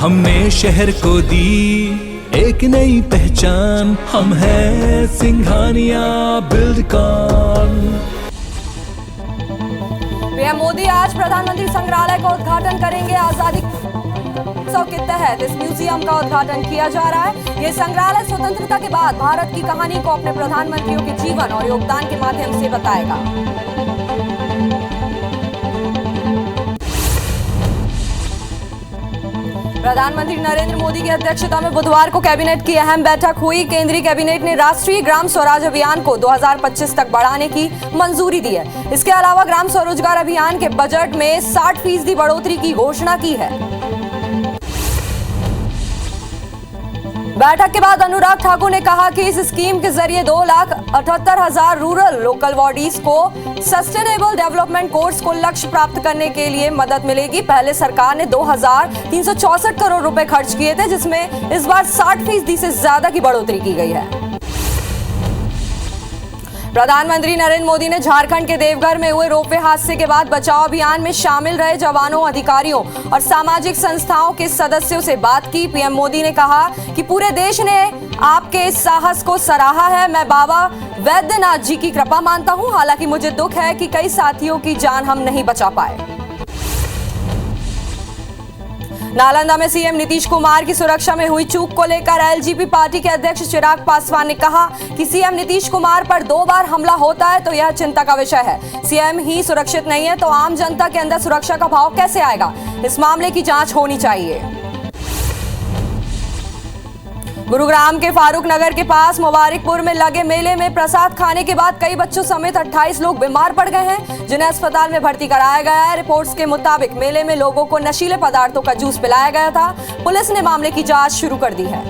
हमने शहर को दी एक नई पहचान, हम हैं सिंघानिया बिल्डकॉन। पीएम मोदी आज प्रधानमंत्री संग्रहालय का उद्घाटन करेंगे। आजादी उत्सव के तहत इस म्यूजियम का उद्घाटन किया जा रहा है। ये संग्रहालय स्वतंत्रता के बाद भारत की कहानी को अपने प्रधानमंत्रियों के जीवन और योगदान के माध्यम से बताएगा। प्रधानमंत्री नरेंद्र मोदी की अध्यक्षता में बुधवार को कैबिनेट की अहम बैठक हुई। केंद्रीय कैबिनेट ने राष्ट्रीय ग्राम स्वराज अभियान को 2025 तक बढ़ाने की मंजूरी दी है। इसके अलावा ग्राम स्वरोजगार अभियान के बजट में 60% बढ़ोतरी की घोषणा की है। बैठक के बाद अनुराग ठाकुर ने कहा कि इस स्कीम के जरिए 2,78,000 रूरल लोकल बॉडीज को सस्टेनेबल डेवलपमेंट कोर्स को लक्ष्य प्राप्त करने के लिए मदद मिलेगी। पहले सरकार ने 2,364 करोड़ रुपए खर्च किए थे, जिसमें इस बार 60% से ज्यादा की बढ़ोतरी की गई है। प्रधानमंत्री नरेंद्र मोदी ने झारखंड के देवघर में हुए रोपवे हादसे के बाद बचाव अभियान में शामिल रहे जवानों, अधिकारियों और सामाजिक संस्थाओं के सदस्यों से बात की। पीएम मोदी ने कहा कि पूरे देश ने आपके इस साहस को सराहा है। मैं बाबा वैद्यनाथ जी की कृपा मानता हूं। हालांकि मुझे दुख है कि कई साथियों की जान हम नहीं बचा पाए। नालंदा में सीएम नीतीश कुमार की सुरक्षा में हुई चूक को लेकर एलजेपी पार्टी के अध्यक्ष चिराग पासवान ने कहा कि सीएम नीतीश कुमार पर 2 बार हमला होता है तो यह चिंता का विषय है। सीएम ही सुरक्षित नहीं है तो आम जनता के अंदर सुरक्षा का भाव कैसे आएगा? इस मामले की जांच होनी चाहिए। गुरुग्राम के फारूक नगर के पास मुबारकपुर में लगे मेले में प्रसाद खाने के बाद कई बच्चों समेत 28 लोग बीमार पड़ गए हैं, जिन्हें अस्पताल में भर्ती कराया गया है। रिपोर्ट्स के मुताबिक मेले में लोगों को नशीले पदार्थों का जूस पिलाया गया था। पुलिस ने मामले की जांच शुरू कर दी है।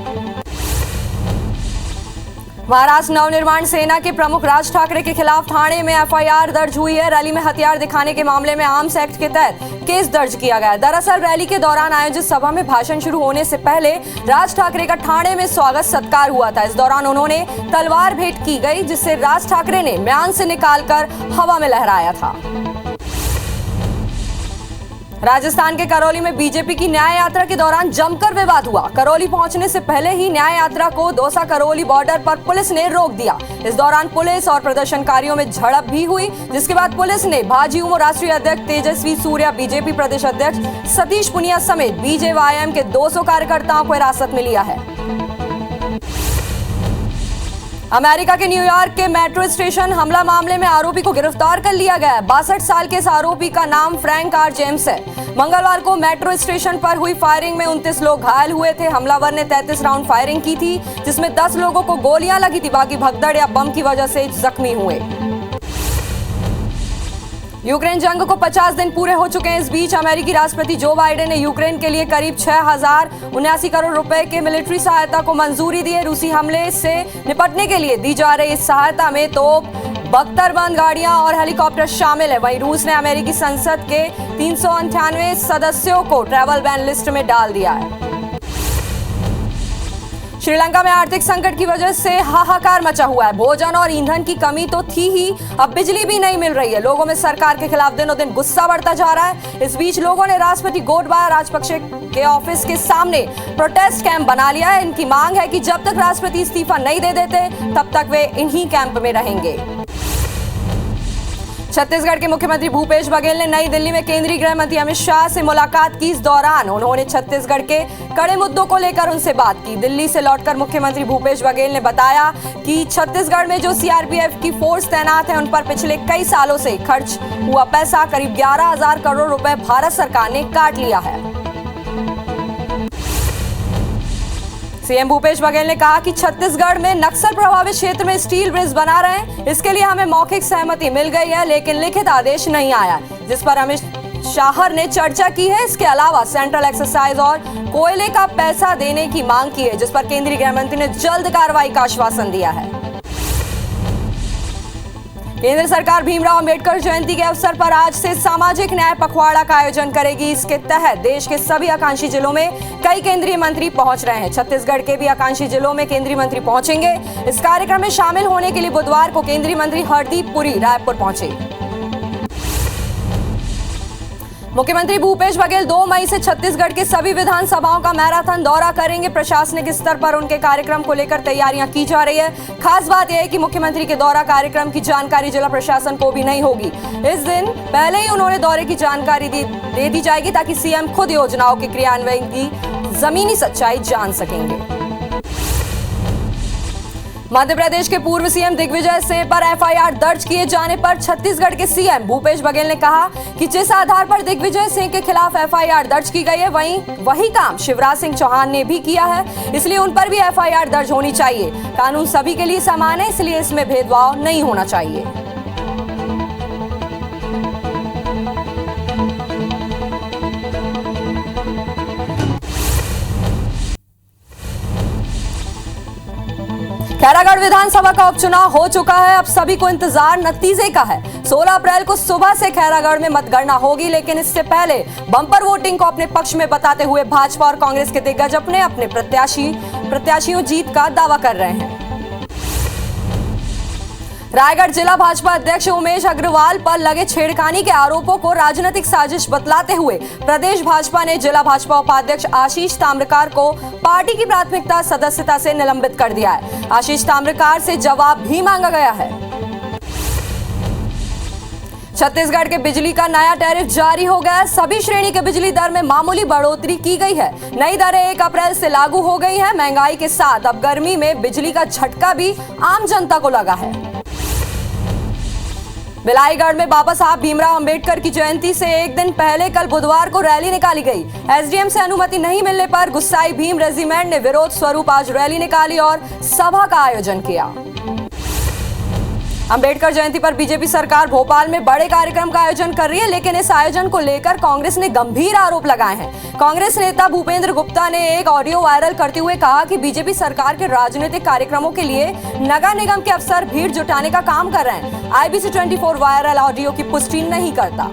महाराष्ट्र नवनिर्माण सेना के प्रमुख राज ठाकरे के खिलाफ थाने में एफआईआर दर्ज हुई है। रैली में हथियार दिखाने के मामले में आर्म्स एक्ट के तहत केस दर्ज किया गया है। दरअसल रैली के दौरान आयोजित सभा में भाषण शुरू होने से पहले राज ठाकरे का थाने में स्वागत सत्कार हुआ था। इस दौरान उन्होंने तलवार भेंट की गई, जिससे राज ठाकरे ने म्यान से निकालकर हवा में लहराया था। राजस्थान के करौली में बीजेपी की न्याय यात्रा के दौरान जमकर विवाद हुआ। करौली पहुंचने से पहले ही न्याय यात्रा को दौसा करौली बॉर्डर पर पुलिस ने रोक दिया। इस दौरान पुलिस और प्रदर्शनकारियों में झड़प भी हुई, जिसके बाद पुलिस ने भाजयुमो राष्ट्रीय अध्यक्ष तेजस्वी सूर्या, बीजेपी प्रदेश अध्यक्ष सतीश पुनिया समेत बीजेवाईएम के 200 कार्यकर्ताओं को हिरासत में लिया है। अमेरिका के न्यूयॉर्क के मेट्रो स्टेशन हमला मामले में आरोपी को गिरफ्तार कर लिया गया है। 62 साल के इस आरोपी का नाम फ्रैंक आर जेम्स है। मंगलवार को मेट्रो स्टेशन पर हुई फायरिंग में 29 लोग घायल हुए थे। हमलावर ने 33 राउंड फायरिंग की थी, जिसमें 10 लोगों को गोलियां लगी थी। बाकी भगदड़ या बम की वजह से जख्मी हुए। यूक्रेन जंग को 50 दिन पूरे हो चुके हैं। इस बीच अमेरिकी राष्ट्रपति जो बाइडेन ने यूक्रेन के लिए करीब 6,079 करोड़ रुपए के मिलिट्री सहायता को मंजूरी दी है। रूसी हमले से निपटने के लिए दी जा रही इस सहायता में तोप, बख्तरबंद गाड़ियां और हेलीकॉप्टर शामिल है। वहीं रूस ने अमेरिकी संसद के 398 सदस्यों को ट्रैवल बैन लिस्ट में डाल दिया है। श्रीलंका में आर्थिक संकट की वजह से हाहाकार मचा हुआ है। भोजन और ईंधन की कमी तो थी ही, अब बिजली भी नहीं मिल रही है। लोगों में सरकार के खिलाफ दिनों दिन गुस्सा बढ़ता जा रहा है। इस बीच लोगों ने राष्ट्रपति गोटबाया राजपक्षे के ऑफिस के सामने प्रोटेस्ट कैंप बना लिया है। इनकी मांग है कि जब तक राष्ट्रपति इस्तीफा नहीं दे देते तब तक वे इन्हीं कैंप में रहेंगे। छत्तीसगढ़ के मुख्यमंत्री भूपेश बघेल ने नई दिल्ली में केंद्रीय गृह मंत्री अमित शाह से मुलाकात की। इस दौरान उन्होंने छत्तीसगढ़ के कड़े मुद्दों को लेकर उनसे बात की। दिल्ली से लौटकर मुख्यमंत्री भूपेश बघेल ने बताया कि छत्तीसगढ़ में जो सीआरपीएफ की फोर्स तैनात है, उन पर पिछले कई सालों से खर्च हुआ पैसा करीब 11,000 करोड़ रुपए भारत सरकार ने काट लिया है। सीएम भूपेश बघेल ने कहा कि छत्तीसगढ़ में नक्सल प्रभावित क्षेत्र में स्टील ब्रिज बना रहे हैं। इसके लिए हमें मौखिक सहमति मिल गई है, लेकिन लिखित आदेश नहीं आया, जिस पर अमित शाह ने चर्चा की है। इसके अलावा सेंट्रल एक्सरसाइज और कोयले का पैसा देने की मांग की है, जिस पर केंद्रीय गृह मंत्री ने जल्द कार्रवाई का आश्वासन दिया है। केंद्र सरकार भीमराव अंबेडकर जयंती के अवसर पर आज से सामाजिक न्याय पखवाड़ा का आयोजन करेगी। इसके तहत देश के सभी आकांक्षी जिलों में कई केंद्रीय मंत्री पहुंच रहे हैं। छत्तीसगढ़ के भी आकांक्षी जिलों में केंद्रीय मंत्री पहुंचेंगे। इस कार्यक्रम में शामिल होने के लिए बुधवार को केंद्रीय मंत्री हरदीप पुरी रायपुर पहुंचे। मुख्यमंत्री भूपेश बघेल 2 मई से छत्तीसगढ़ के सभी विधानसभाओं का मैराथन दौरा करेंगे। प्रशासनिक स्तर पर उनके कार्यक्रम को लेकर तैयारियां की जा रही है। खास बात यह है कि मुख्यमंत्री के दौरा कार्यक्रम की जानकारी जिला प्रशासन को भी नहीं होगी। इस दिन पहले ही उन्होंने दौरे की जानकारी दे दी जाएगी ताकि सीएम खुद योजनाओं के क्रियान्वयन की जमीनी सच्चाई जान सकेंगे। मध्य प्रदेश के पूर्व सीएम दिग्विजय सिंह पर एफआईआर दर्ज किए जाने पर छत्तीसगढ़ के सीएम भूपेश बघेल ने कहा कि जिस आधार पर दिग्विजय सिंह के खिलाफ एफआईआर दर्ज की गई है वही काम शिवराज सिंह चौहान ने भी किया है, इसलिए उन पर भी एफआईआर दर्ज होनी चाहिए। कानून सभी के लिए समान है, इसलिए इसमें भेदभाव नहीं होना चाहिए। खैरागढ़ विधानसभा का उपचुनाव हो चुका है। अब सभी को इंतजार नतीजे का है। 16 अप्रैल को सुबह से खैरागढ़ में मतगणना होगी, लेकिन इससे पहले बम्पर वोटिंग को अपने पक्ष में बताते हुए भाजपा और कांग्रेस के दिग्गज अपने प्रत्याशियों जीत का दावा कर रहे हैं। रायगढ़ जिला भाजपा अध्यक्ष उमेश अग्रवाल पर लगे छेड़खानी के आरोपों को राजनीतिक साजिश बतलाते हुए प्रदेश भाजपा ने जिला भाजपा उपाध्यक्ष आशीष ताम्रकार को पार्टी की प्राथमिकता सदस्यता से निलंबित कर दिया है। आशीष ताम्रकार से जवाब भी मांगा गया है। छत्तीसगढ़ के बिजली का नया टैरिफ जारी हो गया है। सभी श्रेणी के बिजली दर में मामूली बढ़ोतरी की गई है। नई दरें 1 अप्रैल से लागू हो गई है। महंगाई के साथ अब गर्मी में बिजली का झटका भी आम जनता को लगा है। बिलाईगढ़ में बाबा साहब भीमराव अंबेडकर की जयंती से एक दिन पहले कल बुधवार को रैली निकाली गई। एसडीएम से अनुमति नहीं मिलने पर गुस्साई भीम रेजिमेंट ने विरोध स्वरूप आज रैली निकाली और सभा का आयोजन किया। अंबेडकर जयंती पर बीजेपी सरकार भोपाल में बड़े कार्यक्रम का आयोजन कर रही है, लेकिन इस आयोजन को लेकर कांग्रेस ने गंभीर आरोप लगाए हैं। कांग्रेस नेता भूपेंद्र गुप्ता ने एक ऑडियो वायरल करते हुए कहा कि बीजेपी सरकार के राजनीतिक कार्यक्रमों के लिए नगर निगम के अफसर भीड़ जुटाने का काम कर रहे हैं। IBC 24 वायरल ऑडियो की पुष्टि नहीं करता।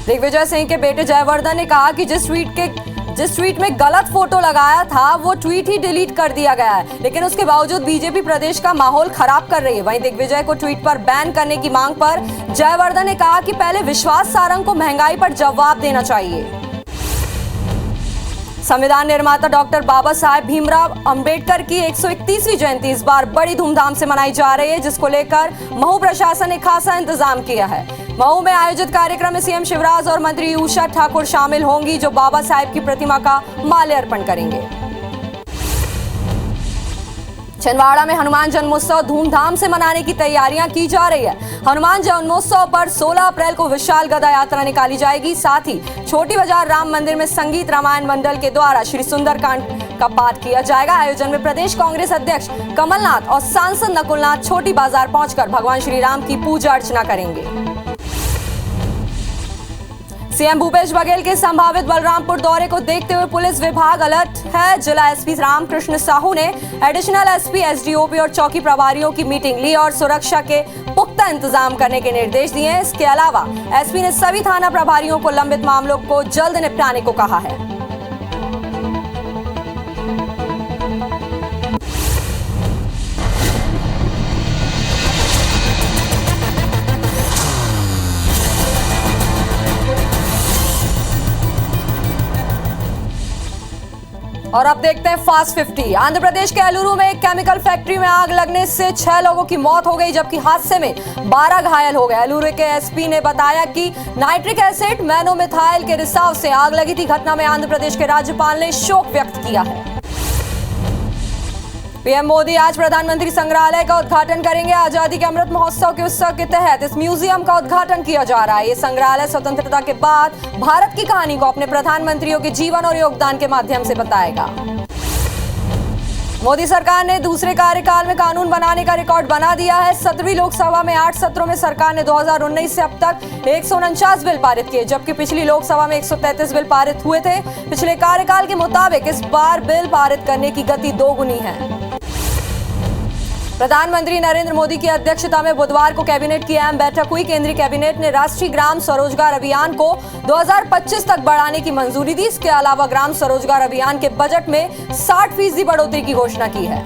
दिग्विजय सिंह के बेटे जयवर्धन ने कहा कि जिस ट्वीट में गलत फोटो लगाया था वो ट्वीट ही डिलीट कर दिया गया है, लेकिन उसके बावजूद बीजेपी प्रदेश का माहौल खराब कर रही है। वहीं दिग्विजय को ट्वीट पर बैन करने की मांग पर जयवर्धन ने कहा कि पहले विश्वास सारंग को महंगाई पर जवाब देना चाहिए। संविधान निर्माता डॉक्टर बाबा साहेब भीमराव अंबेडकर की 131वीं जयंती इस बार बड़ी धूमधाम से मनाई जा रही है, जिसको लेकर महू प्रशासन ने खासा इंतजाम किया है। महू में आयोजित कार्यक्रम में सीएम शिवराज और मंत्री उषा ठाकुर शामिल होंगी, जो बाबा साहेब की प्रतिमा का माल्यार्पण करेंगे। छिंदवाड़ा में हनुमान जन्मोत्सव धूमधाम से मनाने की तैयारियां की जा रही है। हनुमान जन्मोत्सव पर 16 अप्रैल को विशाल गदा यात्रा निकाली जाएगी। साथ ही छोटी बाजार राम मंदिर में संगीत रामायण मंडल के द्वारा श्री सुंदरकांड का पाठ किया जाएगा। आयोजन में प्रदेश कांग्रेस अध्यक्ष कमलनाथ और सांसद नकुलनाथ छोटी बाजार पहुंचकर भगवान श्री राम की पूजा अर्चना करेंगे। सीएम भूपेश बघेल के संभावित बलरामपुर दौरे को देखते हुए पुलिस विभाग अलर्ट है। जिला एसपी रामकृष्ण साहू ने एडिशनल एसपी, एसडीओपी और चौकी प्रभारियों की मीटिंग ली और सुरक्षा के पुख्ता इंतजाम करने के निर्देश दिए। इसके अलावा एसपी ने सभी थाना प्रभारियों को लंबित मामलों को जल्द निपटाने को कहा है। और अब देखते हैं फास्ट 50। आंध्र प्रदेश के अलूरू में एक केमिकल फैक्ट्री में आग लगने से 6 लोगों की मौत हो गई, जबकि हादसे में 12 घायल हो गए। अलूरू के एसपी ने बताया कि नाइट्रिक एसिड मोनोमिथाइल के रिसाव से आग लगी थी। घटना में आंध्र प्रदेश के राज्यपाल ने शोक व्यक्त किया है। पीएम मोदी आज प्रधानमंत्री संग्रहालय का उद्घाटन करेंगे। आजादी के अमृत महोत्सव के उत्सव के तहत इस म्यूजियम का उद्घाटन किया जा रहा है। ये संग्रहालय स्वतंत्रता के बाद भारत की कहानी को अपने प्रधानमंत्रियों के जीवन और योगदान के माध्यम से बताएगा। मोदी सरकार ने दूसरे कार्यकाल में कानून बनाने का रिकॉर्ड बना दिया है। 17वीं लोकसभा में 8 सत्रों में सरकार ने 2019 से अब तक 149 बिल पारित किए, जबकि पिछली लोकसभा में 133 बिल पारित हुए थे। पिछले कार्यकाल के मुताबिक इस बार बिल पारित करने की गति दोगुनी है। प्रधानमंत्री नरेंद्र मोदी की अध्यक्षता में बुधवार को कैबिनेट की अहम बैठक हुई। केंद्रीय कैबिनेट ने राष्ट्रीय ग्राम स्वरोजगार अभियान को 2025 तक बढ़ाने की मंजूरी दी। इसके अलावा ग्राम स्वरोजगार अभियान के बजट में 60% बढ़ोतरी की घोषणा की है।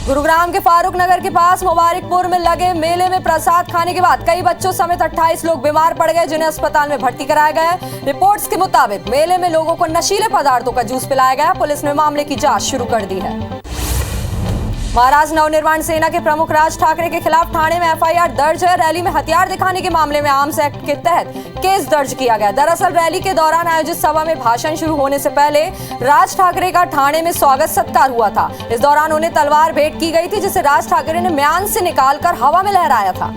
गुरुग्राम के फारूक नगर के पास मुबारकपुर में लगे मेले में प्रसाद खाने के बाद कई बच्चों समेत 28 लोग बीमार पड़ गए, जिन्हें अस्पताल में भर्ती कराया गया है। रिपोर्ट्स के मुताबिक मेले में लोगों को नशीले पदार्थों का जूस पिलाया गया। पुलिस ने मामले की जांच शुरू कर दी है। महाराष्ट्र नवनिर्माण सेना के प्रमुख राज ठाकरे के खिलाफ थाने में एफआईआर दर्ज है। रैली में हथियार दिखाने के मामले में आर्म्स एक्ट के तहत केस दर्ज किया गया। दरअसल रैली के दौरान आयोजित सभा में भाषण शुरू होने से पहले राज ठाकरे का थाने में स्वागत सत्कार हुआ था। इस दौरान उन्हें तलवार भेंट की गई थी, जिसे राज ठाकरे ने म्यान से निकालकर हवा में लहराया था।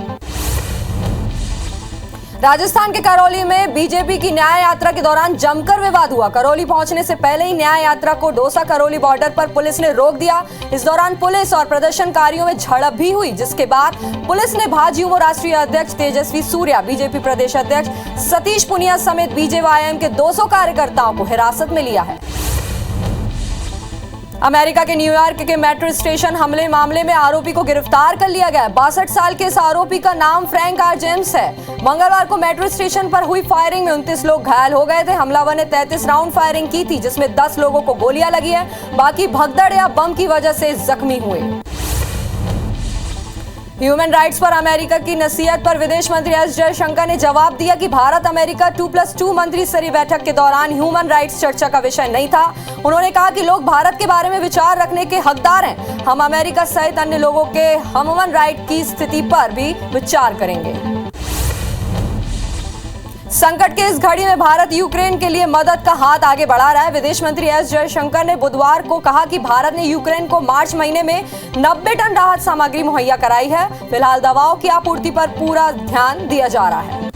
राजस्थान के करौली में बीजेपी की न्याय यात्रा के दौरान जमकर विवाद हुआ। करौली पहुंचने से पहले ही न्याय यात्रा को डोसा करौली बॉर्डर पर पुलिस ने रोक दिया। इस दौरान पुलिस और प्रदर्शनकारियों में झड़प भी हुई, जिसके बाद पुलिस ने भाजयुमो राष्ट्रीय अध्यक्ष तेजस्वी सूर्या, बीजेपी प्रदेश अध्यक्ष सतीश पुनिया समेत बीजेवाईएम के 200 कार्यकर्ताओं को हिरासत में लिया है। अमेरिका के न्यूयॉर्क के मेट्रो स्टेशन हमले मामले में आरोपी को गिरफ्तार कर लिया गया। 62 साल के इस आरोपी का नाम फ्रैंक आर जेम्स है। मंगलवार को मेट्रो स्टेशन पर हुई फायरिंग में 29 लोग घायल हो गए थे। हमलावर ने 33 राउंड फायरिंग की थी, जिसमें 10 लोगों को गोलियां लगी है। बाकी भगदड़ या बम की वजह से जख्मी हुए। ह्यूमन राइट्स पर अमेरिका की नसीहत पर विदेश मंत्री एस जयशंकर ने जवाब दिया कि भारत अमेरिका 2+2 मंत्री स्तरीय बैठक के दौरान ह्यूमन राइट्स चर्चा का विषय नहीं था। उन्होंने कहा कि लोग भारत के बारे में विचार रखने के हकदार हैं। हम अमेरिका सहित अन्य लोगों के ह्यूमन राइट की स्थिति पर भी विचार करेंगे। संकट के इस घड़ी में भारत यूक्रेन के लिए मदद का हाथ आगे बढ़ा रहा है। विदेश मंत्री एस जयशंकर ने बुधवार को कहा कि भारत ने यूक्रेन को मार्च महीने में 90 टन राहत सामग्री मुहैया कराई है। फिलहाल दवाओं की आपूर्ति पर पूरा ध्यान दिया जा रहा है।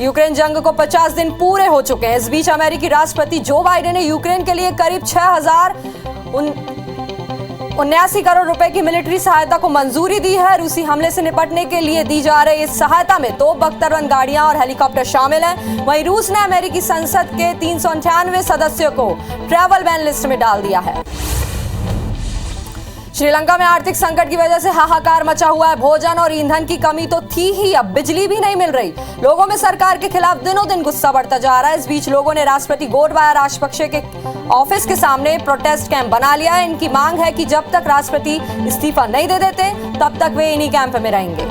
यूक्रेन जंग को 50 दिन पूरे हो चुके हैं। इस बीच अमेरिकी राष्ट्रपति जो बाइडेन ने यूक्रेन के लिए करीब 6,079 करोड़ रुपए की मिलिट्री सहायता को मंजूरी दी है। रूसी हमले से निपटने के लिए दी जा रही इस सहायता में तोप, बख्तरबंद गाड़ियां और हेलीकॉप्टर शामिल हैं। वहीं रूस ने अमेरिकी संसद के 398 सदस्यों को ट्रैवल बैन लिस्ट में डाल दिया है। श्रीलंका में आर्थिक संकट की वजह से हाहाकार मचा हुआ है। भोजन और ईंधन की कमी तो थी ही, अब बिजली भी नहीं मिल रही। लोगों में सरकार के खिलाफ दिनों दिन गुस्सा बढ़ता जा रहा है। इस बीच लोगों ने राष्ट्रपति गोटबाया राजपक्षे के ऑफिस के सामने प्रोटेस्ट कैंप बना लिया है। इनकी मांग है कि जब तक राष्ट्रपति इस्तीफा नहीं दे देते तब तक वे इन्हीं कैंप में रहेंगे।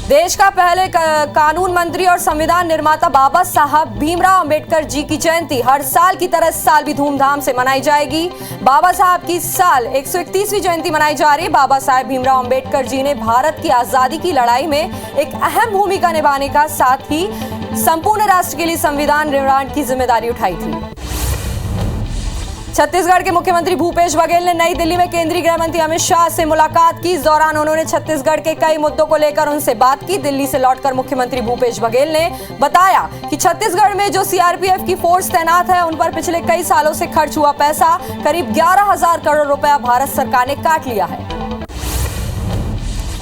देश का पहले कानून मंत्री और संविधान निर्माता बाबा साहब भीमराव अंबेडकर जी की जयंती हर साल की तरह इस साल भी धूमधाम से मनाई जाएगी। बाबा साहब की इस साल 131वीं जयंती मनाई जा रही है। बाबा साहब भीमराव अंबेडकर जी ने भारत की आजादी की लड़ाई में एक अहम भूमिका निभाने का साथ ही संपूर्ण राष्ट्र के लिए संविधान निर्माण की जिम्मेदारी उठाई थी। छत्तीसगढ़ के मुख्यमंत्री भूपेश बघेल ने नई दिल्ली में केंद्रीय गृह मंत्री अमित शाह से मुलाकात की। इस दौरान उन्होंने छत्तीसगढ़ के कई मुद्दों को लेकर उनसे बात की। दिल्ली से लौटकर मुख्यमंत्री भूपेश बघेल ने बताया कि छत्तीसगढ़ में जो सीआरपीएफ की फोर्स तैनात है, उन पर पिछले कई सालों से खर्च हुआ पैसा करीब 11,000 करोड़ रुपया भारत सरकार ने काट लिया है।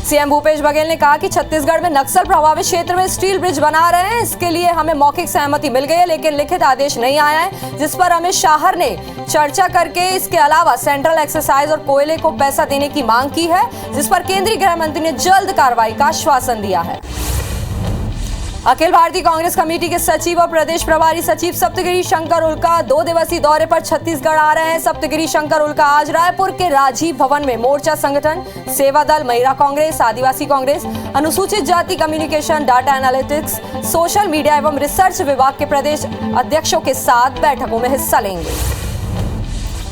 सीएम भूपेश बघेल ने कहा कि छत्तीसगढ़ में नक्सल प्रभावित क्षेत्र में स्टील ब्रिज बना रहे हैं। इसके लिए हमें मौखिक सहमति मिल गई है, लेकिन लिखित आदेश नहीं आया है, जिस पर अमित शाह ने चर्चा करके इसके अलावा सेंट्रल एक्सरसाइज और कोयले को पैसा देने की मांग की है, जिस पर केंद्रीय गृह मंत्री ने जल्द कार्रवाई का आश्वासन दिया है। अखिल भारतीय कांग्रेस कमेटी के सचिव और प्रदेश प्रभारी सचिव सप्तगिरी शंकर उल्का 2 दिवसीय दौरे पर छत्तीसगढ़ आ रहे हैं। सप्तगिरी शंकर उल्का आज रायपुर के राजीव भवन में मोर्चा संगठन, सेवा दल, महिला कांग्रेस, आदिवासी कांग्रेस, अनुसूचित जाति communication, data analytics, social media एवं रिसर्च विभाग के प्रदेश अध्यक्षों के साथ बैठकों में हिस्सा लेंगे।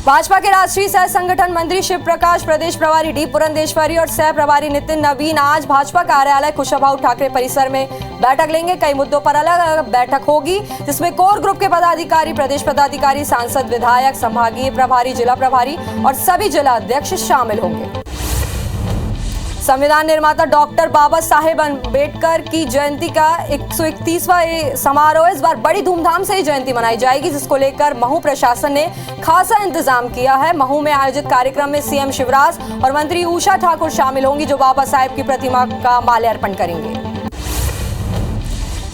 भाजपा के राष्ट्रीय सह संगठन मंत्री शिव प्रकाश, प्रदेश प्रभारी डी पुरंदेश्वरी और सह प्रभारी नितिन नवीन आज भाजपा कार्यालय कुशाभाऊ ठाकरे परिसर में बैठक लेंगे। कई मुद्दों पर अलग अलग बैठक होगी, जिसमें कोर ग्रुप के पदाधिकारी, प्रदेश पदाधिकारी, सांसद, विधायक, संभागीय प्रभारी, जिला प्रभारी और सभी जिला अध्यक्ष शामिल होंगे। संविधान निर्माता डॉक्टर बाबा साहेब अंबेडकर की जयंती का 131वां समारोह इस बार बड़ी धूमधाम से जयंती मनाई जाएगी, जिसको लेकर महू प्रशासन ने खासा इंतजाम किया है। महू में आयोजित कार्यक्रम में सीएम शिवराज और मंत्री उषा ठाकुर शामिल होंगी, जो बाबा साहेब की प्रतिमा का माल्यार्पण करेंगे।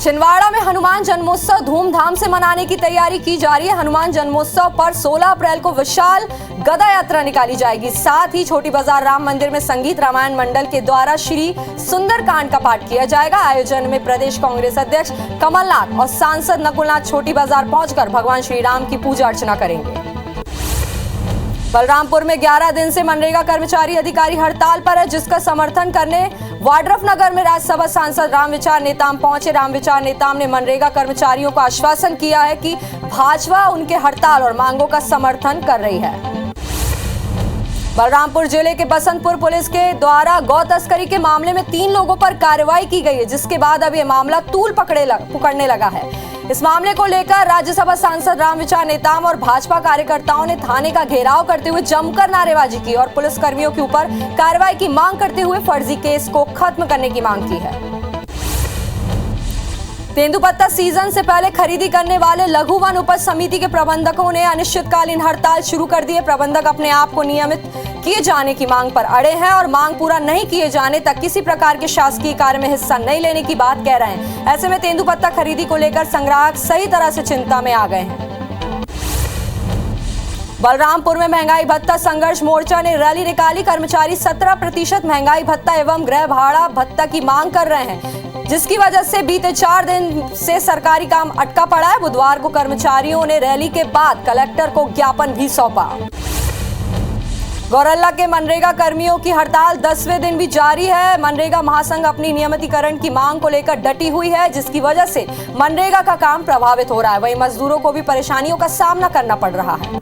छिंदवाड़ा में हनुमान जन्मोत्सव धूमधाम से मनाने की तैयारी की जा रही है। हनुमान जन्मोत्सव पर 16 अप्रैल को विशाल गदा यात्रा निकाली जाएगी। साथ ही छोटी बाजार राम मंदिर में संगीत रामायण मंडल के द्वारा श्री सुंदरकांड का पाठ किया जाएगा। आयोजन में प्रदेश कांग्रेस अध्यक्ष कमलनाथ और सांसद नकुलनाथ छोटी बाजार पहुंचकर भगवान श्री राम की पूजा अर्चना करेंगे। बलरामपुर में 11 दिन से मनरेगा कर्मचारी अधिकारी हड़ताल पर है, जिसका समर्थन करने वाड्रफ नगर में राज्यसभा सांसद रामविचार नेताम पहुंचे। रामविचार नेताम ने मनरेगा कर्मचारियों को आश्वासन किया है कि भाजपा उनके हड़ताल और मांगों का समर्थन कर रही है। बलरामपुर जिले के बसंतपुर पुलिस के द्वारा गौ तस्करी के मामले में 3 लोगों पर कार्रवाई की गई है, जिसके बाद अब यह मामला तूल पकड़ने लगा है। इस मामले को लेकर राज्यसभा सांसद रामविचार नेताम और भाजपा कार्यकर्ताओं ने थाने का घेराव करते हुए जमकर नारेबाजी की और पुलिस कर्मियों के ऊपर कार्रवाई की मांग करते हुए फर्जी केस को खत्म करने की मांग की है। तेंदुपत्ता सीजन से पहले खरीदी करने वाले लघु वन उपज समिति के प्रबंधकों ने अनिश्चितकालीन हड़ताल शुरू कर दी है। प्रबंधक अपने आप को नियमित किए जाने की मांग पर अड़े हैं और मांग पूरा नहीं किए जाने तक किसी प्रकार के शासकीय कार्य में हिस्सा नहीं लेने की बात कह रहे हैं। ऐसे में तेंदुपत्ता खरीदी को लेकर संग्राहक सही तरह से चिंता में आ गए हैं। बलरामपुर में महंगाई भत्ता संघर्ष मोर्चा ने रैली निकाली। कर्मचारी 17% महंगाई भत्ता एवं गृह भाड़ा भत्ता की मांग कर रहे हैं, जिसकी वजह से बीते 4 दिन से सरकारी काम अटका पड़ा है। बुधवार को कर्मचारियों ने रैली के बाद कलेक्टर को ज्ञापन भी सौंपा। गौरल्ला के मनरेगा कर्मियों की हड़ताल 10वें दिन भी जारी है। मनरेगा महासंघ अपनी नियमितीकरण की मांग को लेकर डटी हुई है, जिसकी वजह से मनरेगा का काम प्रभावित हो रहा है। वहीं मजदूरों को भी परेशानियों का सामना करना पड़ रहा है।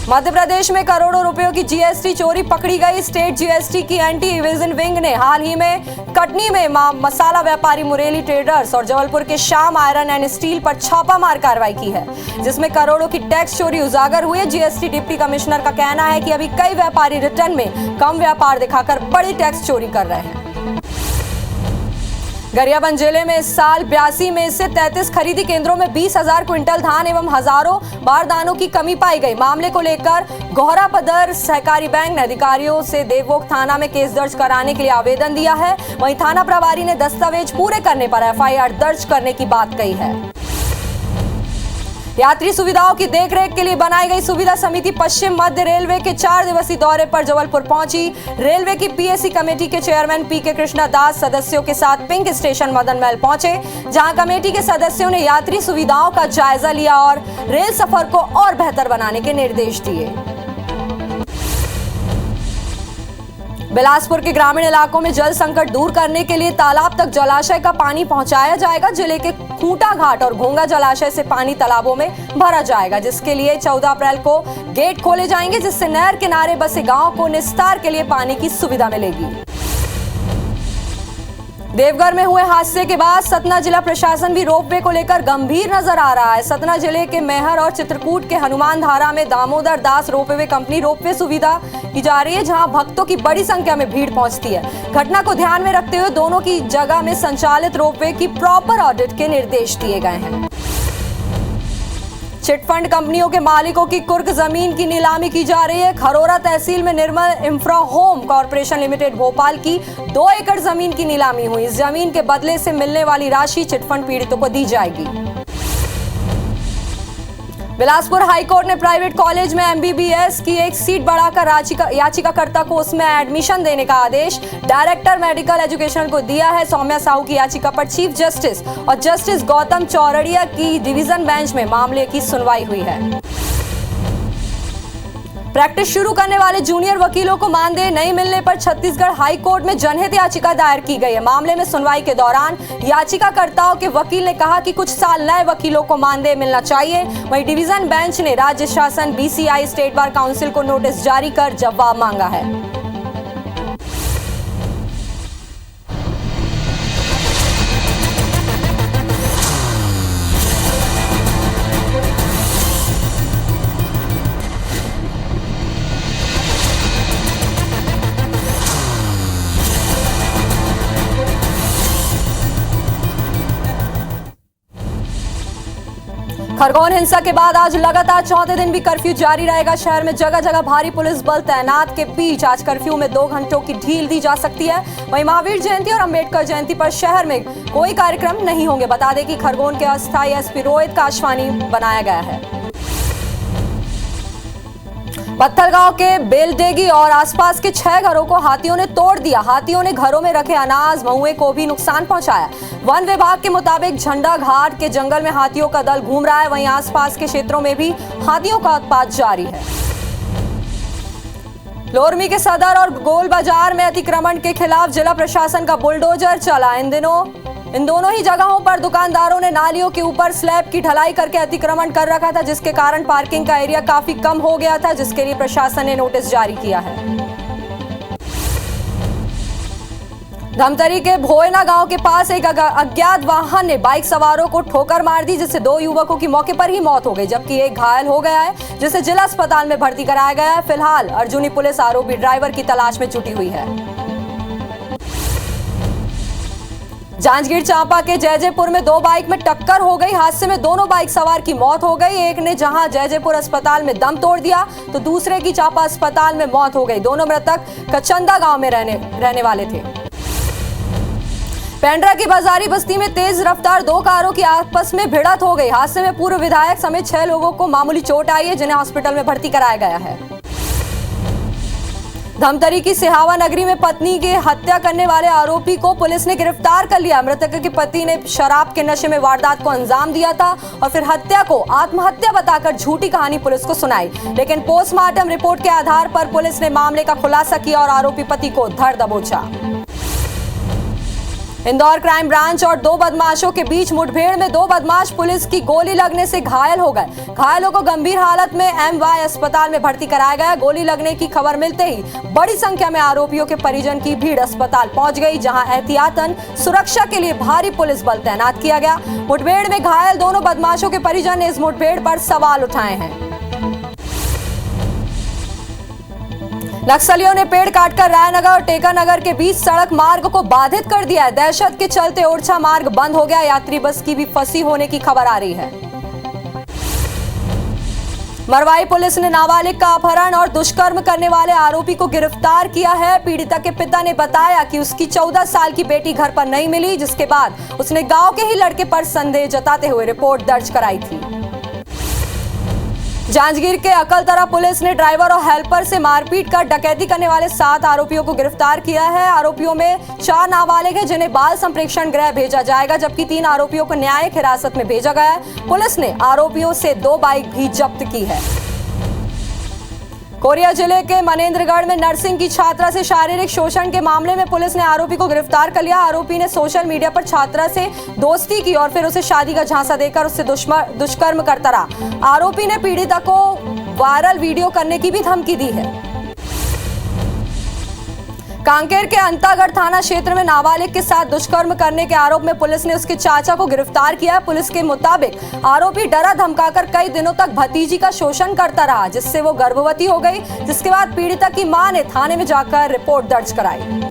मध्य प्रदेश में करोड़ों रुपयों की जीएसटी चोरी पकड़ी गई। स्टेट जीएसटी की एंटी इवेजन विंग ने हाल ही में कटनी में मसाला व्यापारी मुरेली ट्रेडर्स और जबलपुर के श्याम आयरन एंड स्टील पर छापामार कार्रवाई की है, जिसमें करोड़ों की टैक्स चोरी उजागर हुई है। जीएसटी डिप्टी कमिश्नर का कहना है कि अभी कई व्यापारी रिटर्न में कम व्यापार दिखाकर बड़ी टैक्स चोरी कर रहे हैं। गरियाबंद जिले में इस साल 82 में से 33 खरीदी केंद्रों में 20,000 क्विंटल धान एवं हजारों बारदानों की कमी पाई गई। मामले को लेकर गोहरा पदर सहकारी बैंक ने अधिकारियों से देवोक थाना में केस दर्ज कराने के लिए आवेदन दिया है। वहीं थाना प्रभारी ने दस्तावेज पूरे करने पर एफआईआर दर्ज करने की बात कही है। यात्री सुविधाओं की देखरेख के लिए बनाई गई सुविधा समिति पश्चिम मध्य रेलवे के 4 दिवसीय दौरे पर जबलपुर पहुंची। रेलवे की पीएससी कमेटी के चेयरमैन पीके कृष्णा दास सदस्यों के साथ पिंक स्टेशन मदन महल पहुंचे, जहां कमेटी के सदस्यों ने यात्री सुविधाओं का जायजा लिया और रेल सफर को और बेहतर बनाने के निर्देश दिए। बिलासपुर के ग्रामीण इलाकों में जल संकट दूर करने के लिए तालाब तक जलाशय का पानी पहुंचाया जाएगा। जिले के खूंटा घाट और घोंगा जलाशय से पानी तालाबों में भरा जाएगा, जिसके लिए 14 अप्रैल को गेट खोले जाएंगे, जिससे नहर किनारे बसे गांव को निस्तार के लिए पानी की सुविधा मिलेगी। देवघर में हुए हादसे के बाद सतना जिला प्रशासन भी रोपवे को लेकर गंभीर नजर आ रहा है। सतना जिले के मैहर और चित्रकूट के हनुमान धारा में Damodar Das ropeway company ropeway सुविधा की जा रही है, जहां भक्तों की बड़ी संख्या में भीड़ पहुंचती है। घटना को ध्यान में रखते हुए दोनों की जगह में संचालित रोपवे की प्रॉपर ऑडिट के निर्देश दिए गए हैं। चिटफंड कंपनियों के मालिकों की कुर्क जमीन की नीलामी की जा रही है। खरोरा तहसील में Nirmal infra home corporation limited Bhopal की 2 एकड़ जमीन की नीलामी हुई। इस जमीन के बदले से मिलने वाली राशि चिटफंड पीड़ितों को दी जाएगी। बिलासपुर हाईकोर्ट ने प्राइवेट कॉलेज में एमबीबीएस की एक सीट बढ़ाकर याचिकाकर्ता को उसमें एडमिशन देने का आदेश डायरेक्टर मेडिकल एजुकेशन को दिया है। सौम्या साहू की याचिका पर चीफ जस्टिस और जस्टिस गौतम चौरड़िया की डिवीजन बेंच में मामले की सुनवाई हुई है। प्रैक्टिस शुरू करने वाले जूनियर वकीलों को मानदेय नहीं मिलने पर छत्तीसगढ़ हाई कोर्ट में जनहित याचिका दायर की गई है। मामले में सुनवाई के दौरान याचिकाकर्ताओं के वकील ने कहा कि कुछ साल नए वकीलों को मानदेय मिलना चाहिए। वहीं डिवीजन बेंच ने राज्य शासन, बीसीआई, स्टेट बार काउंसिल को नोटिस जारी कर जवाब मांगा है। खरगोन हिंसा के बाद आज लगातार 4थे दिन भी कर्फ्यू जारी रहेगा। शहर में जगह जगह भारी पुलिस बल तैनात के बीच आज कर्फ्यू में 2 घंटों की ढील दी जा सकती है। वहीं महावीर जयंती और अंबेडकर जयंती पर शहर में कोई कार्यक्रम नहीं होंगे। बता दें कि खरगोन के अस्थायी एसपी रोहित काशवानी बनाया गया है। पत्थलगांव के बेलडेगी और आसपास के 6 घरों को हाथियों ने तोड़ दिया। हाथियों ने घरों में रखे अनाज, महुए को भी नुकसान पहुंचाया। वन विभाग के मुताबिक झंडा घाट के जंगल में हाथियों का दल घूम रहा है। वहीं आसपास के क्षेत्रों में भी हाथियों का उत्पात जारी है। लोरमी के सदर और गोल बाजार में अतिक्रमण के खिलाफ जिला प्रशासन का बुलडोजर चला। इन दोनों ही जगहों पर दुकानदारों ने नालियों के ऊपर स्लैब की ढलाई करके अतिक्रमण कर रखा था, जिसके कारण पार्किंग का एरिया काफी कम हो गया था, जिसके लिए प्रशासन ने नोटिस जारी किया है। धमतरी के भोयना गांव के पास एक अज्ञात वाहन ने बाइक सवारों को ठोकर मार दी, जिससे 2 युवकों की मौके पर ही मौत हो गई, जबकि एक घायल हो गया है, जिसे जिला अस्पताल में भर्ती कराया गया है। फिलहाल अर्जुनी पुलिस आरोपी ड्राइवर की तलाश में जुटी हुई है। जांजगीर चांपा के जयजयपुर में 2 बाइक में टक्कर हो गई। हादसे में दोनों बाइक सवार की मौत हो गई। एक ने जहां जयजयपुर अस्पताल में दम तोड़ दिया, तो दूसरे की चांपा अस्पताल में मौत हो गई। दोनों मृतक कचंदा गांव में रहने वाले थे। पेंड्रा की बाजारी बस्ती में तेज रफ्तार 2 कारों की आपस में भिड़ंत हो गई। हादसे में पूर्व विधायक समेत 6 लोगों को मामूली चोट आई है, जिन्हें हॉस्पिटल में भर्ती कराया गया है। धमतरी की सिहावा नगरी में पत्नी की हत्या करने वाले आरोपी को पुलिस ने गिरफ्तार कर लिया। मृतक के पति ने शराब के नशे में वारदात को अंजाम दिया था और फिर हत्या को आत्महत्या बताकर झूठी कहानी पुलिस को सुनाई, लेकिन पोस्टमार्टम रिपोर्ट के आधार पर पुलिस ने मामले का खुलासा किया और आरोपी पति को धर दबोचा। इंदौर क्राइम ब्रांच और 2 बदमाशों के बीच मुठभेड़ में 2 बदमाश पुलिस की गोली लगने से घायल हो गए। घायलों को गंभीर हालत में MY अस्पताल में भर्ती कराया गया। गोली लगने की खबर मिलते ही बड़ी संख्या में आरोपियों के परिजन की भीड़ अस्पताल पहुंच गई, जहां एहतियातन सुरक्षा के लिए भारी पुलिस बल तैनात किया गया। मुठभेड़ में घायल दोनों बदमाशों के परिजन ने इस मुठभेड़ पर सवाल उठाए हैं। नक्सलियों ने पेड़ काटकर रायनगर और टेकानगर के बीच सड़क मार्ग को बाधित कर दिया है। दहशत के चलते ओरछा मार्ग बंद हो गया। यात्री बस की भी फंसी होने की खबर आ रही है। मरवाई पुलिस ने नाबालिग का अपहरण और दुष्कर्म करने वाले आरोपी को गिरफ्तार किया है। पीड़िता के पिता ने बताया कि उसकी 14 साल की बेटी घर पर नहीं मिली, जिसके बाद उसने गांव के ही लड़के पर संदेह जताते हुए रिपोर्ट दर्ज कराई थी। जांजगीर के अकलतरा पुलिस ने ड्राइवर और हेल्पर से मारपीट कर डकैती करने वाले 7 आरोपियों को गिरफ्तार किया है। आरोपियों में 4 नाबालिग हैं, जिन्हें बाल संप्रेक्षण गृह भेजा जाएगा, जबकि 3 आरोपियों को न्यायिक हिरासत में भेजा गया है। पुलिस ने आरोपियों से 2 बाइक भी जब्त की है। कोरिया जिले के मनेंद्रगढ़ में नर्सिंग की छात्रा से शारीरिक शोषण के मामले में पुलिस ने आरोपी को गिरफ्तार कर लिया। आरोपी ने सोशल मीडिया पर छात्रा से दोस्ती की और फिर उसे शादी का झांसा देकर उससे दुष्कर्म करता रहा। आरोपी ने पीड़िता को वायरल वीडियो करने की भी धमकी दी है। कांकेर के अंतागढ़ थाना क्षेत्र में नाबालिग के साथ दुष्कर्म करने के आरोप में पुलिस ने उसके चाचा को गिरफ्तार किया। पुलिस के मुताबिक आरोपी डरा धमकाकर कई दिनों तक भतीजी का शोषण करता रहा, जिससे वो गर्भवती हो गई, जिसके बाद पीड़िता की मां ने थाने में जाकर रिपोर्ट दर्ज कराई।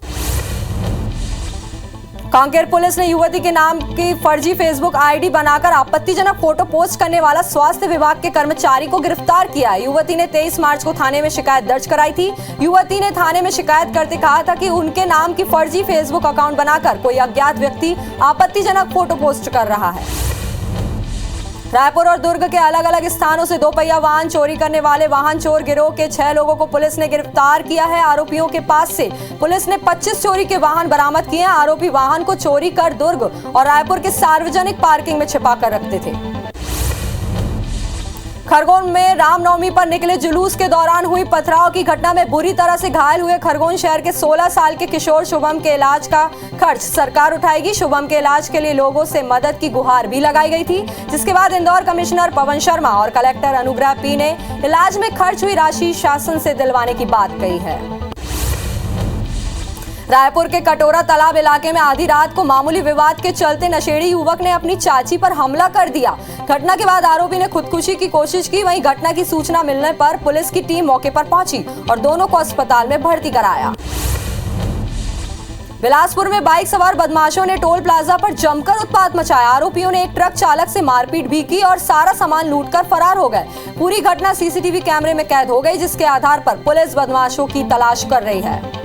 कांकेर पुलिस ने युवती के नाम की फर्जी फेसबुक आईडी बनाकर आपत्तिजनक फोटो पोस्ट करने वाला स्वास्थ्य विभाग के कर्मचारी को गिरफ्तार किया। युवती ने 23 मार्च को थाने में शिकायत दर्ज कराई थी। युवती ने थाने में शिकायत करते कहा था कि उनके नाम की फर्जी फेसबुक अकाउंट बनाकर कोई अज्ञात व्यक्ति आपत्तिजनक फोटो पोस्ट कर रहा है। रायपुर और दुर्ग के अलग अलग स्थानों से 2 पहिया वाहन चोरी करने वाले वाहन चोर गिरोह के 6 लोगों को पुलिस ने गिरफ्तार किया है। आरोपियों के पास से पुलिस ने 25 चोरी के वाहन बरामद किए हैं। आरोपी वाहन को चोरी कर दुर्ग और रायपुर के सार्वजनिक पार्किंग में छिपा कर रखते थे। खरगोन में रामनवमी पर निकले जुलूस के दौरान हुई पथराव की घटना में बुरी तरह से घायल हुए खरगोन शहर के 16 साल के किशोर शुभम के इलाज का खर्च सरकार उठाएगी। शुभम के इलाज के लिए लोगों से मदद की गुहार भी लगाई गई थी, जिसके बाद इंदौर कमिश्नर पवन शर्मा और कलेक्टर अनुग्रह पी ने इलाज में खर्च हुई राशि शासन से दिलवाने की बात कही है। रायपुर के कटोरा तालाब इलाके में आधी रात को मामूली विवाद के चलते नशेड़ी युवक ने अपनी चाची पर हमला कर दिया। घटना के बाद आरोपी ने खुदकुशी की कोशिश की। वहीं घटना की सूचना मिलने पर पुलिस की टीम मौके पर पहुंची और दोनों को अस्पताल में भर्ती कराया। बिलासपुर में बाइक सवार बदमाशों ने टोल प्लाजा पर जमकर उत्पात मचाया। आरोपियों ने एक ट्रक चालक से मारपीट भी की और सारा सामान लूटकर फरार हो गए। पूरी घटना सीसीटीवी कैमरे में कैद हो गई, जिसके आधार पर पुलिस बदमाशों की तलाश कर रही है।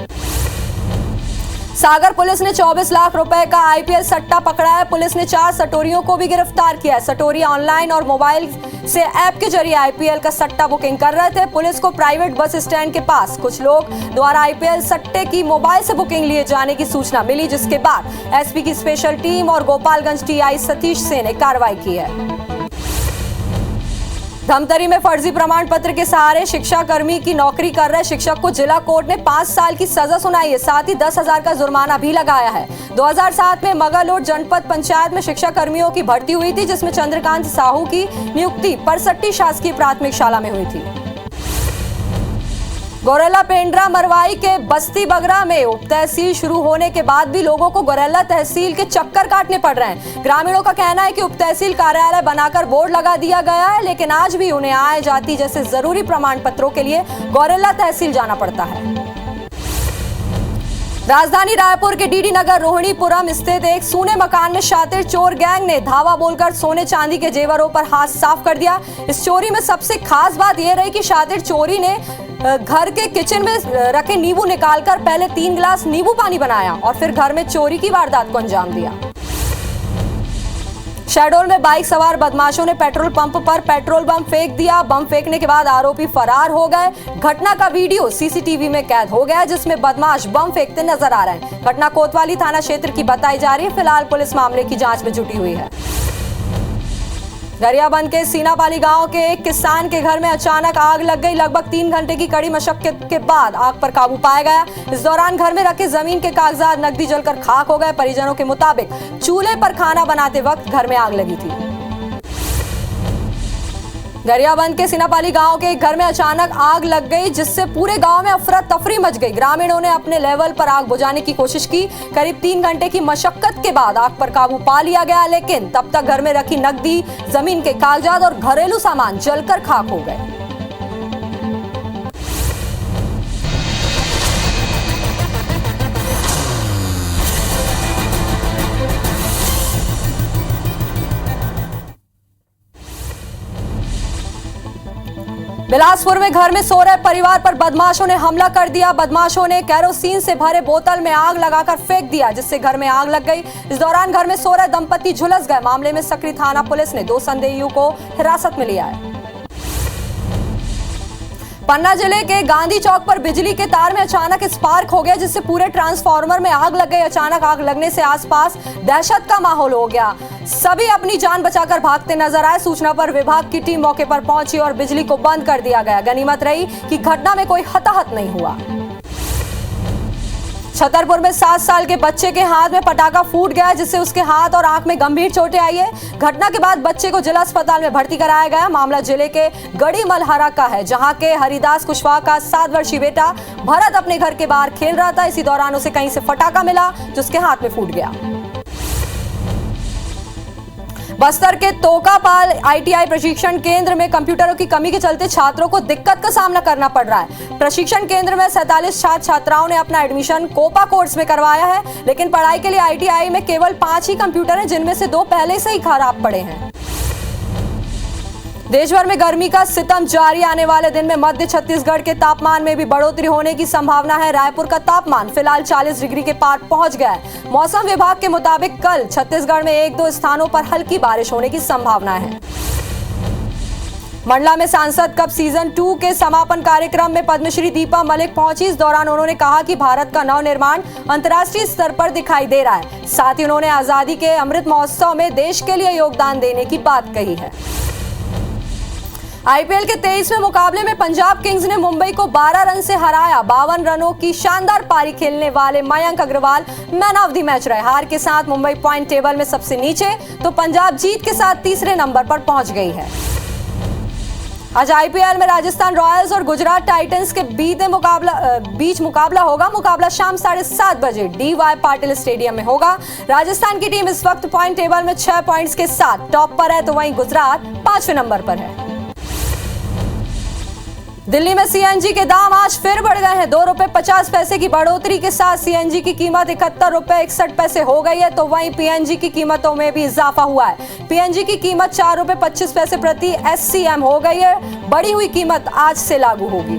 सागर पुलिस ने 24 लाख रुपए का IPL सट्टा पकड़ा है। पुलिस ने 4 सटोरियों को भी गिरफ्तार किया है। सटोरिया ऑनलाइन और मोबाइल से ऐप के जरिए IPL का सट्टा बुकिंग कर रहे थे। पुलिस को प्राइवेट बस स्टैंड के पास कुछ लोग द्वारा IPL सट्टे की मोबाइल से बुकिंग लिए जाने की सूचना मिली, जिसके बाद SP की स्पेशल टीम और गोपालगंज TI सतीश सेन ने कार्रवाई की है। धमतरी में फर्जी प्रमाण पत्र के सहारे शिक्षा कर्मी की नौकरी कर रहे शिक्षक को जिला कोर्ट ने 5 साल की सजा सुनाई है, साथ ही 10,000 का जुर्माना भी लगाया है। 2007 में मगरलोड जनपद पंचायत में शिक्षा कर्मियों की भर्ती हुई थी, जिसमें चंद्रकांत साहू की नियुक्ति परसट्टी शासकीय प्राथमिक शाला में हुई थी। गौरेला पेंड्रा मरवाई के बस्ती बगरा में उप तहसील शुरू होने के बाद भी लोगों को गौरेला तहसील के चक्कर काटने पड़ रहे हैं। ग्रामीणों का कहना है कि उप तहसील कार्यालय बनाकर बोर्ड लगा दिया गया है, लेकिन आज भी उन्हें आय जाति जैसे जरूरी प्रमाण पत्रों के लिए गौरेला तहसील जाना पड़ता है। राजधानी रायपुर के डीडी नगर रोहिणीपुरम स्थित एक सूने मकान में शातिर चोर गैंग ने धावा बोलकर सोने चांदी के जेवरों पर हाथ साफ कर दिया। इस चोरी में सबसे खास बात यह रही कि शातिर चोरी ने घर के किचन में रखे नींबू निकालकर पहले 3 गिलास नींबू पानी बनाया और फिर घर में चोरी की वारदात को अंजाम दिया। शहडोल में बाइक सवार बदमाशों ने पेट्रोल पंप पर पेट्रोल बम फेंक दिया। बम फेंकने के बाद आरोपी फरार हो गए। घटना का वीडियो सीसीटीवी में कैद हो गया, जिसमें बदमाश बम फेंकते नजर आ रहे हैं। घटना कोतवाली थाना क्षेत्र की बताई जा रही है। फिलहाल पुलिस मामले की जांच में जुटी हुई है। गरियाबंद के सीनापाली गांव के एक किसान के घर में अचानक आग लग गई। लगभग 3 घंटे की कड़ी मशक्कत के बाद आग पर काबू पाया गया। इस दौरान घर में रखे जमीन के कागजात नकदी जलकर खाक हो गए। परिजनों के मुताबिक चूल्हे पर खाना बनाते वक्त घर में आग लगी थी। गरियाबंद के सीनापाली गांव के एक घर में अचानक आग लग गई, जिससे पूरे गांव में अफरा तफरी मच गई। ग्रामीणों ने अपने लेवल पर आग बुझाने की कोशिश की। करीब 3 घंटे की मशक्कत के बाद आग पर काबू पा लिया गया, लेकिन तब तक घर में रखी नकदी, जमीन के कागजात और घरेलू सामान जलकर खाक हो गए। बिलासपुर में घर में सो रहे परिवार पर बदमाशों ने हमला कर दिया। बदमाशों ने केरोसिन से भरे बोतल में आग लगाकर फेंक दिया, जिससे घर में आग लग गई। इस दौरान घर में सो रहे दंपति झुलस गए। मामले में सकरी थाना पुलिस ने 2 संदेहियों को हिरासत में लिया है। पन्ना जिले के गांधी चौक पर बिजली के तार में अचानक स्पार्क हो गया, जिससे पूरे ट्रांसफार्मर में आग लग गई। अचानक आग लगने से आसपास दहशत का माहौल हो गया। सभी अपनी जान बचाकर भागते नजर आए। सूचना पर विभाग की टीम मौके पर पहुंची और बिजली को बंद कर दिया गया। गनीमत रही कि घटना में कोई हताहत नहीं हुआ। छतरपुर में 7 साल के बच्चे के हाथ में पटाखा फूट गया, जिससे उसके हाथ और आंख में गंभीर चोटें आई है। घटना के बाद बच्चे को जिला अस्पताल में भर्ती कराया गया। मामला जिले के गढ़ी मलहरा का है, जहां के हरिदास कुशवाहा का 7 वर्षीय बेटा भरत अपने घर के बाहर खेल रहा था। इसी दौरान उसे कहीं से पटाखा मिला, जो उसके हाथ में फूट गया। बस्तर के तोकापाल ITI प्रशिक्षण केंद्र में कंप्यूटरों की कमी के चलते छात्रों को दिक्कत का सामना करना पड़ रहा है। प्रशिक्षण केंद्र में 47 छात्र छात्राओं ने अपना एडमिशन कोपा कोर्स में करवाया है, लेकिन पढ़ाई के लिए ITI में केवल 5 ही कंप्यूटर हैं, जिनमें से 2 पहले से ही खराब पड़े हैं। देश भर में गर्मी का सितम जारी। आने वाले दिन में मध्य छत्तीसगढ़ के तापमान में भी बढ़ोतरी होने की संभावना है। रायपुर का तापमान फिलहाल 40 डिग्री के पार पहुंच गया है। मौसम विभाग के मुताबिक कल छत्तीसगढ़ में 1-2 स्थानों पर हल्की बारिश होने की संभावना है। मंडला में सांसद कप सीजन 2 के समापन कार्यक्रम में पद्मश्री दीपा मलिक पहुंची। इस दौरान उन्होंने कहा कि भारत का नवनिर्माण अंतर्राष्ट्रीय स्तर पर दिखाई दे रहा है। साथ ही उन्होंने आजादी के अमृत महोत्सव में देश के लिए योगदान देने की बात कही है। IPL के 23वें मुकाबले में पंजाब किंग्स ने मुंबई को 12 रन से हराया। 52 रनों की शानदार पारी खेलने वाले Mayank Agarwal man of the match रहे। हार के साथ मुंबई पॉइंट टेबल में सबसे नीचे, तो पंजाब जीत के साथ 3रे नंबर पर पहुंच गई है। आज IPL में राजस्थान रॉयल्स और गुजरात टाइटंस के बीच मुकाबला होगा। मुकाबला शाम 7:30 बजे DY पाटिल स्टेडियम में होगा। राजस्थान की टीम इस वक्त पॉइंट टेबल में 6 पॉइंट्स के साथ टॉप पर है, तो वहीं गुजरात 5वें नंबर पर है। दिल्ली में CNG के दाम आज फिर बढ़ गए हैं। 2 रुपए 50 पैसे की बढ़ोतरी के साथ CNG की कीमत 71 रुपए 61 पैसे हो गई है, तो वहीं PNG की कीमतों में भी इजाफा हुआ है। PNG की कीमत 4 रुपए 25 पैसे प्रति SCM हो गई है। बढ़ी हुई कीमत आज से लागू होगी।